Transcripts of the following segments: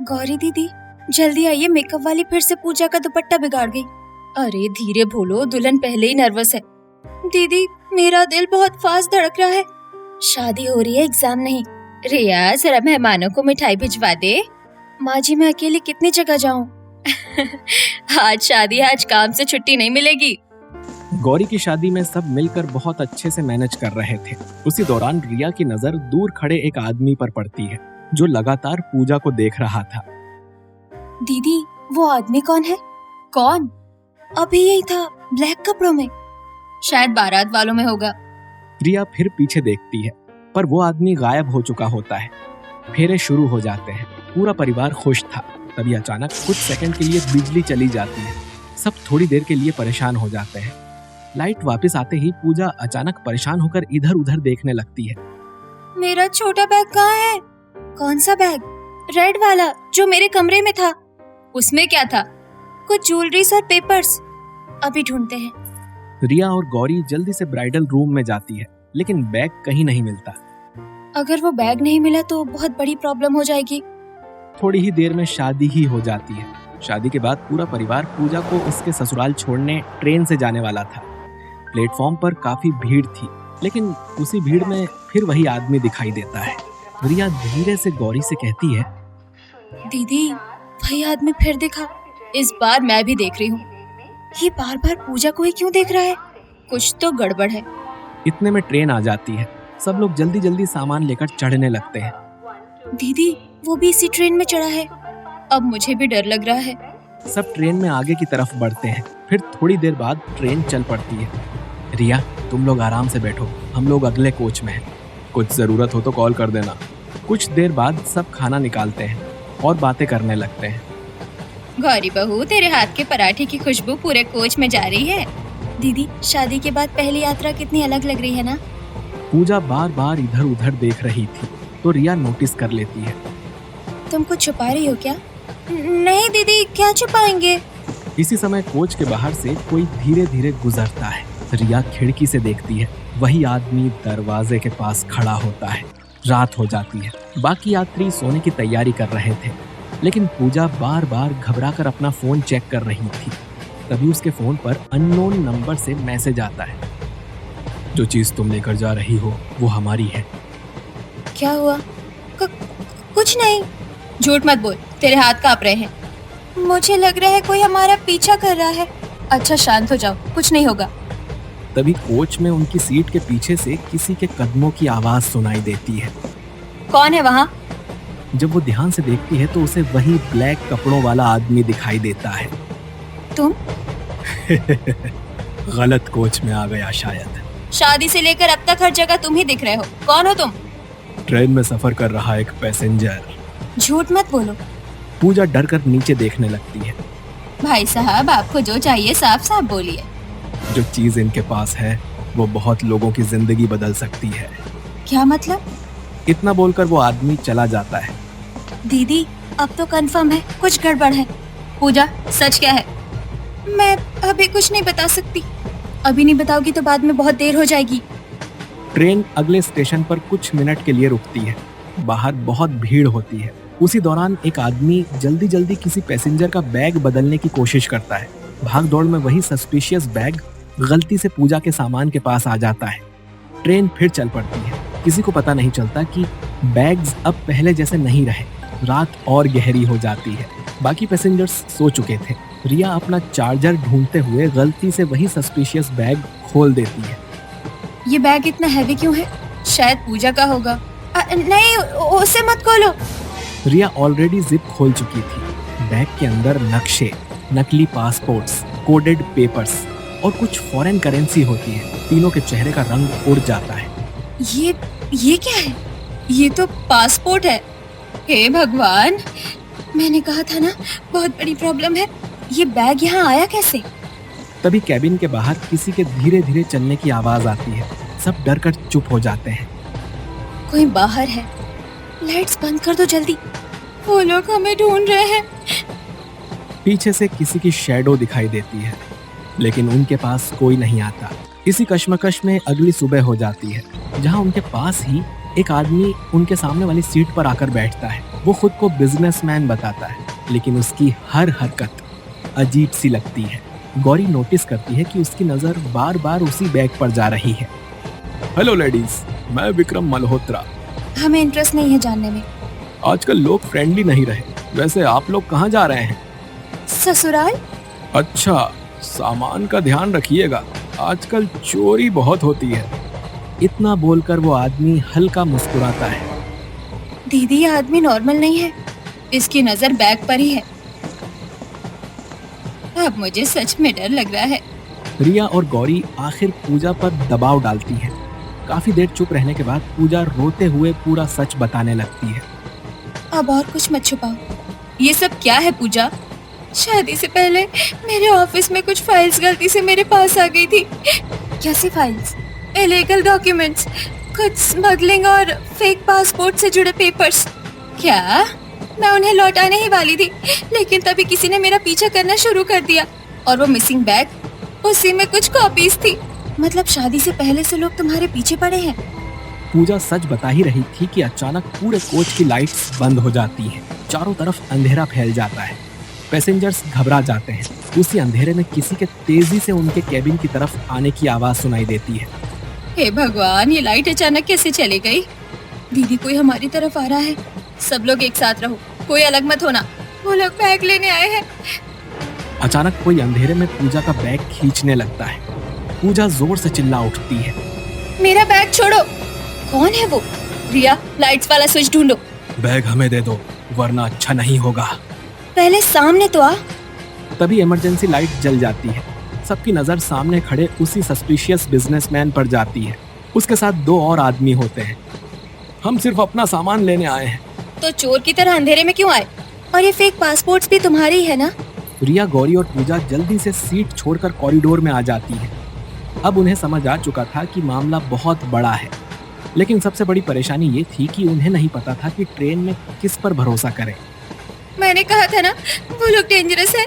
गौरी दीदी जल्दी आइए, मेकअप वाली फिर से पूजा का दुपट्टा बिगाड़ गई। अरे धीरे बोलो, दुल्हन पहले ही नर्वस है। दीदी मेरा दिल बहुत फास्ट धड़क रहा है। शादी हो रही है, एग्जाम नहीं। रिया जरा मेहमानों को मिठाई भिजवा दे। माँ जी मैं अकेली कितनी जगह जाऊँ? आज शादी, आज काम से छुट्टी नहीं मिलेगी। गौरी की शादी में सब मिलकर बहुत अच्छे से मैनेज कर रहे थे। उसी दौरान रिया की नजर दूर खड़े एक आदमी पर पड़ती है जो लगातार पूजा को देख रहा था। दीदी वो आदमी कौन है? कौन? अभी यही था, ब्लैक कपड़ों में। शायद बारात वालों में होगा। रिया फिर पीछे देखती है पर वो आदमी गायब हो चुका होता है। फेरे शुरू हो जाते हैं। पूरा परिवार खुश था। तभी अचानक कुछ सेकंड के लिए बिजली चली जाती है। सब थोड़ी देर के लिए परेशान हो जाते हैं। लाइट वापस आते ही पूजा अचानक परेशान होकर इधर उधर देखने लगती है। मेरा छोटा बैग कहाँ है? कौन सा बैग? रेड वाला जो मेरे कमरे में था। उसमें क्या था? कुछ ज्वेलरीज और पेपर्स। अभी ढूंढते हैं। रिया और गौरी जल्दी से ब्राइडल रूम में जाती है लेकिन बैग कहीं नहीं मिलता। अगर वो बैग नहीं मिला तो बहुत बड़ी प्रॉब्लम हो जाएगी। थोड़ी ही देर में शादी ही हो जाती है। शादी के बाद पूरा परिवार पूजा को उसके ससुराल छोड़ने ट्रेन से जाने वाला था। प्लेटफॉर्म पर काफी भीड़ थी लेकिन उसी भीड़ में फिर वही आदमी दिखाई देता है। रिया धीरे से गौरी से कहती है, दीदी वही आदमी फिर दिखा। इस बार मैं भी देख रही हूँ। ये बार बार पूजा को ही क्यों देख रहा है? कुछ तो गड़बड़ है। इतने में ट्रेन आ जाती है। सब लोग जल्दी जल्दी सामान लेकर चढ़ने लगते हैं। दीदी वो भी इसी ट्रेन में चढ़ा है। अब मुझे भी डर लग रहा है। सब ट्रेन में आगे की तरफ बढ़ते हैं। फिर थोड़ी देर बाद ट्रेन चल पड़ती है। रिया तुम लोग आराम से बैठो, हम लोग अगले कोच में हैं। कुछ जरूरत हो तो कॉल कर देना। कुछ देर बाद सब खाना निकालते हैं और बातें करने लगते हैं। गौरी बहू तेरे हाथ के पराठे की खुशबू पूरे कोच में जा रही है। दीदी शादी के बाद पहली यात्रा कितनी अलग लग रही है ना? पूजा बार बार इधर उधर देख रही थी तो रिया नोटिस कर लेती है। तुम कुछ छुपा रही हो क्या? नहीं दीदी, क्या छुपाएंगे? इसी समय कोच के बाहर से कोई धीरे धीरे गुजरता है। रिया खिड़की से देखती है। वही आदमी दरवाजे के पास खड़ा होता है। रात हो जाती है। बाकी यात्री सोने की तैयारी कर रहे थे लेकिन पूजा बार बार घबराकर अपना फोन चेक कर रही थी। तभी उसके फोन पर अननोन नंबर से मैसेज आता है, जो चीज तुम लेकर जा रही हो वो हमारी है। क्या हुआ? कुछ नहीं। झूठ मत बोल, तेरे हाथ कांप रहे हैं। मुझे लग रहा है कोई हमारा पीछा कर रहा है। अच्छा शांत हो जाओ, कुछ नहीं होगा। तभी कोच में उनकी सीट के पीछे से किसी के कदमों की आवाज सुनाई देती है। कौन है वहाँ? जब वो ध्यान से देखती है तो उसे वही ब्लैक कपड़ों वाला आदमी दिखाई देता है। तुम? गलत कोच में आ गया शायद। शादी से लेकर अब तक हर जगह तुम ही दिख रहे हो। कौन हो तुम? ट्रेन में सफर कर रहा एक पैसेंजर। झूठ मत बोलो। पूजा डर कर नीचे देखने लगती है। भाई साहब आपको जो चाहिए साफ साफ बोलिए। जो चीज इनके पास है वो बहुत लोगों की जिंदगी बदल सकती है। क्या मतलब? इतना बोलकर वो आदमी चला जाता है। दीदी अब तो कंफर्म है कुछ गड़बड़ है। पूजा सच क्या है? मैं अभी कुछ नहीं बता सकती। अभी नहीं बताओगी तो बाद में बहुत देर हो जाएगी। ट्रेन अगले स्टेशन पर कुछ मिनट के लिए रुकती है। बाहर बहुत भीड़ होती है। उसी दौरान एक आदमी जल्दी जल्दी किसी पैसेंजर का बैग बदलने की कोशिश करता है। भाग दौड़ में वही सस्पिशियस बैग गलती से पूजा के सामान के पास आ जाता है। ट्रेन फिर चल पड़ती है। किसी को पता नहीं चलता कि बैग्स अब पहले जैसे नहीं रहे। रात और गहरी हो जाती है। बाकी पैसेंजर्स सो चुके थे। रिया अपना चार्जर ढूंढते हुए गलती से वही सस्पिशियस बैग खोल देती है। ये बैग इतना हैवी क्यों है? शायद पूजा का होगा। नहीं उसे मत खोलो। रिया ऑलरेडी जिप खोल चुकी थी। बैग के अंदर नक्शे, नकली पासपोर्ट्स, कोडेड पेपर्स और कुछ फॉरेन करेंसी होती है। तीनों के चेहरे का रंग उड़ जाता है। ये क्या है? ये तो पासपोर्ट है। हे भगवान, मैंने कहा था ना बहुत बड़ी प्रॉब्लम है। ये बैग यहाँ आया कैसे? तभी कैबिन के बाहर किसी के धीरे धीरे चलने की आवाज आती है। सब डर कर चुप हो जाते हैं। कोई बाहर है। लाइट्स बंद कर दो जल्दी। वो लोग हमें ढूंढ रहे हैं। पीछे से किसी की शैडो दिखाई देती है लेकिन उनके पास कोई नहीं आता। इसी कश्मकश में अगली सुबह हो जाती है जहां उनके पास ही एक आदमी उनके सामने वाली सीट पर आकर बैठता है। वो खुद को बिजनेसमैन बताता है, लेकिन उसकी हर हरकत अजीब सी लगती है। गौरी नोटिस करती है कि उसकी नजर बार बार उसी बैग पर जा रही है। हेलो लेडीज, मैं विक्रम मल्होत्रा। हमें इंटरेस्ट नहीं है जानने में। आजकल लोग फ्रेंडली नहीं रहे। वैसे आप लोग कहाँ जा रहे हैं? ससुराल। अच्छा, सामान का ध्यान रखिएगा, आजकल चोरी बहुत होती है। इतना बोलकर वो आदमी हल्का मुस्कुराता है। दीदी, ये आदमी नॉर्मल नहीं है, इसकी नजर बैग पर ही है। अब मुझे सच में डर लग रहा है। रिया और गौरी आखिर पूजा पर दबाव डालती है। काफी देर चुप रहने के बाद पूजा रोते हुए पूरा सच बताने लगती है। अब और कुछ मत छुपाओ। ये सब क्या है पूजा? शादी से पहले मेरे ऑफिस में कुछ फाइल्स गलती से मेरे पास आ गई थी। कैसी फाइल्स? इलीगल डॉक्यूमेंट्स, कुछ स्मगलिंग और फेक पासपोर्ट से जुड़े पेपर्स। क्या? मैं उन्हें लौटाने ही वाली थी, लेकिन तभी किसी ने मेरा पीछा करना शुरू कर दिया और वो मिसिंग बैग, उसी में कुछ कॉपीज थी। मतलब शादी से पहले से लोग तुम्हारे पीछे पड़े हैं। पूजा सच बता ही रही थी कि अचानक पूरे कोच की लाइट्स बंद हो जाती हैं। चारों तरफ अंधेरा फैल जाता है। पैसेंजर्स घबरा जाते हैं। उसी अंधेरे में किसी के तेजी से उनके केबिन की तरफ आने की आवाज सुनाई देती है। हे भगवान, ये लाइट अचानक कैसे चली गई? दीदी, कोई हमारी तरफ आ रहा है। सब लोग एक साथ रहो, कोई अलग मत होना। वो लोग बैग लेने आए हैं। अचानक कोई अंधेरे में पूजा का बैग खींचने लगता है। पूजा जोर से चिल्ला उठती है। मेरा बैग छोड़ो। कौन है वो? रिया, लाइट्स वाला स्विच ढूंढो। बैग हमें दे दो, वरना अच्छा नहीं होगा। पहले सामने तो आ। तभी इमरजेंसी लाइट जल जाती है। सबकी नजर सामने खड़े उसी सस्पिशियस बिजनेसमैन पर जाती है। उसके साथ दो और आदमी होते हैं। हम सिर्फ अपना सामान लेने आए हैं। तो चोर की तरह अंधेरे में क्यों आए? और ये फेक पासपोर्ट्स भी तुम्हारे ही है ना? रिया, गौरी और पूजा जल्दी से सीट छोड़कर कॉरिडोर में आ जाती है। अब उन्हें समझ आ चुका था कि मामला बहुत बड़ा है, लेकिन सबसे बड़ी परेशानी ये थी कि उन्हें नहीं पता था कि ट्रेन में किस पर भरोसा करें। मैंने कहा था ना, वो लोग डेंजरस है।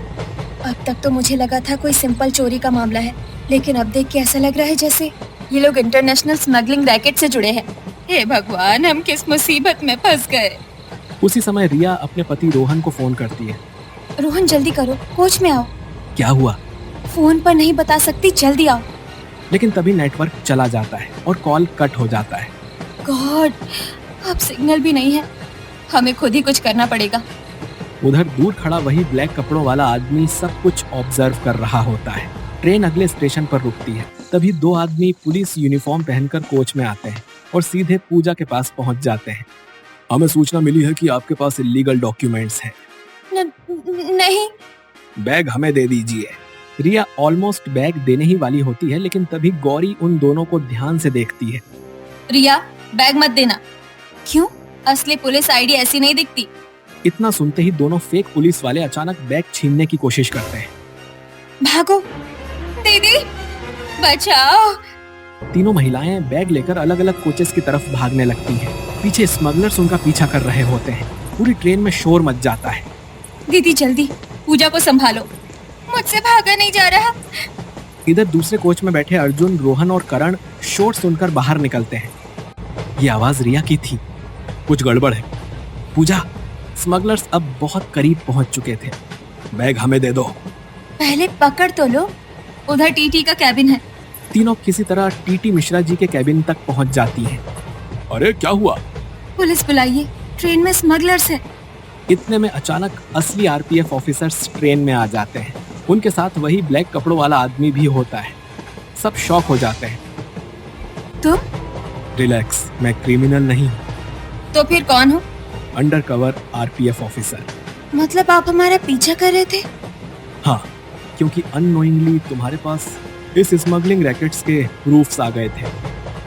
अब तक तो मुझे लगा था कोई सिंपल चोरी का मामला है, लेकिन अब देख के ऐसा लग रहा है जैसे ये लोग इंटरनेशनल स्मगलिंग रैकेट से जुड़े हैं। हे भगवान, हम किस मुसीबत में फंस गए। उसी समय रिया अपने पति रोहन को फोन करती है। रोहन, जल्दी करो, कोच में आओ। क्या हुआ? फोन पर नहीं बता सकती, जल्दी आओ। लेकिन तभी नेटवर्क चला जाता है और कॉल कट हो जाता है। गॉड, अब सिग्नल भी नहीं है। हमें खुद ही कुछ करना पड़ेगा। उधर दूर खड़ा वही ब्लैक कपड़ों वाला आदमी सब कुछ ऑब्जर्व कर रहा होता है। ट्रेन अगले स्टेशन पर रुकती है। तभी दो आदमी पुलिस यूनिफॉर्म पहनकर कोच में आते हैं और सीधे पूजा के पास पहुंच जाते हैं। हमें सूचना मिली है कि आपके पास इलीगल डॉक्यूमेंट्स हैं। नहीं। बैग हमें दे दीजिए। रिया ऑलमोस्ट बैग देने ही वाली होती है, लेकिन तभी गौरी उन दोनों को ध्यान से देखती है। रिया, बैग मत देना। क्यों? असली पुलिस आईडी ऐसी नहीं दिखती। इतना सुनते ही दोनों फेक पुलिस वाले अचानक बैग छीनने की कोशिश करते हैं। भागो दीदी, बचाओ। तीनों महिलाएं बैग लेकर अलग अलग कोचेस की तरफ भागने लगती हैं। पीछे स्मगलर्स उनका पीछा कर रहे होते हैं। पूरी ट्रेन में शोर मच जाता है। दीदी, जल्दी पूजा को संभालो, मुझसे भागा नहीं जा रहा। इधर दूसरे कोच में बैठे अर्जुन, रोहन और करण शोर सुनकर बाहर निकलते हैं। ये आवाज रिया की थी। कुछ गड़बड़ है। पूजा, स्मगलर्स अब बहुत करीब पहुंच चुके थे। बैग हमें दे दो। पहले पकड़ तो लो। उधर टीटी का कैबिन है। तीनों किसी तरह टीटी मिश्रा जी के कैबिन तक पहुंच जाती हैं। अरे क्या हुआ? पुलिस बुलाइए, ट्रेन में स्मगलर्स है। इतने में अचानक असली आरपीएफ ऑफिसर्स ट्रेन में आ जाते हैं। उनके साथ वही ब्लैक कपड़ों वाला आदमी भी होता है। सब शॉक हो जाते हैं। तुम? रिलैक्स, मैं क्रिमिनल नहीं हूँ। तो फिर कौन हो? Undercover RPF officer. मतलब आप हमारा पीछा कर रहे थे? हाँ, क्योंकि अननोइंगली तुम्हारे पास इस स्मगलिंग रैकेट्स के प्रूफ्स आ गए थे,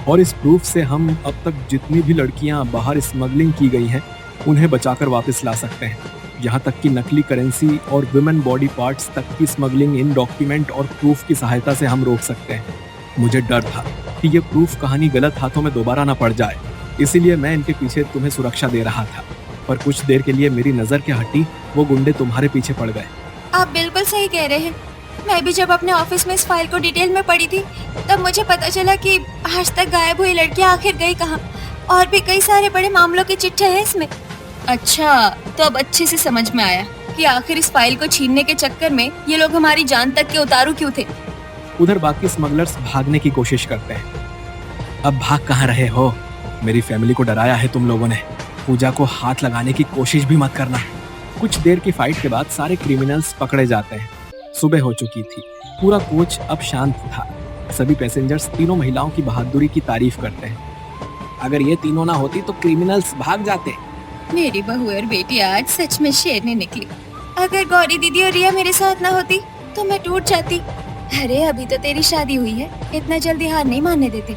और इस प्रूफ से हम अब तक जितनी भी लड़कियां बाहर स्मगलिंग की गई हैं उन्हें बचाकर वापस ला सकते हैं। यहाँ तक कि नकली करेंसी और विमेन बॉडी पार्ट्स तक की स्मगलिंग इन डॉक्यूमेंट और प्रूफ की सहायता से हम रोक सकते हैं। मुझे डर था कि ये प्रूफ कहानी गलत हाथों में दोबारा ना पड़ जाए, इसीलिए मैं इनके पीछे तुम्हें सुरक्षा दे रहा था। पर कुछ देर के लिए मेरी नजर के हटी वो गुंडे तुम्हारे पीछे पड़ गए। आप बिल्कुल सही कह रहे हैं। मैं भी जब अपने ऑफिस में इस फाइल को डिटेल में पढ़ी थी, तब मुझे पता चला कि आज तक गायब हुई लड़कियां आखिर गई कहाँ। और भी कई सारे बड़े मामलों के चिट्ठे हैं इसमें। अच्छा, तो अब अच्छे से समझ में आया कि आखिर इस फाइल को छीनने के चक्कर में ये लोग हमारी जान तक के उतारू क्यों थे। उधर बाकी स्मगलर्स भागने की कोशिश करते हैं। अब भाग कहाँ रहे हो? मेरी फैमिली को डराया है तुम लोगों ने। पूजा को हाथ लगाने की कोशिश भी मत करना। कुछ देर की फाइट के बाद सारे क्रिमिनल्स पकड़े जाते हैं। सुबह हो चुकी थी। पूरा कोच अब शांत था। सभी पैसेंजर्स तीनों महिलाओं की बहादुरी की तारीफ करते हैं। अगर ये तीनों ना होती तो क्रिमिनल्स भाग जाते। मेरी बहू और बेटी आज सच में शेरनी निकली। अगर गौरी दीदी और रिया मेरे साथ ना होती तो मैं टूट जाती। अरे अभी तो तेरी शादी हुई है, इतना जल्दी हार नहीं मानने देते।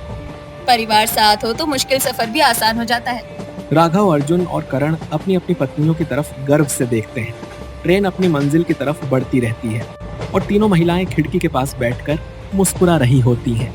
परिवार साथ हो तो मुश्किल सफर भी आसान हो जाता है। राघव, अर्जुन और करण अपनी अपनी पत्नियों की तरफ गर्व से देखते हैं। ट्रेन अपनी मंजिल की तरफ बढ़ती रहती है और तीनों महिलाएं खिड़की के पास बैठकर मुस्कुरा रही होती हैं।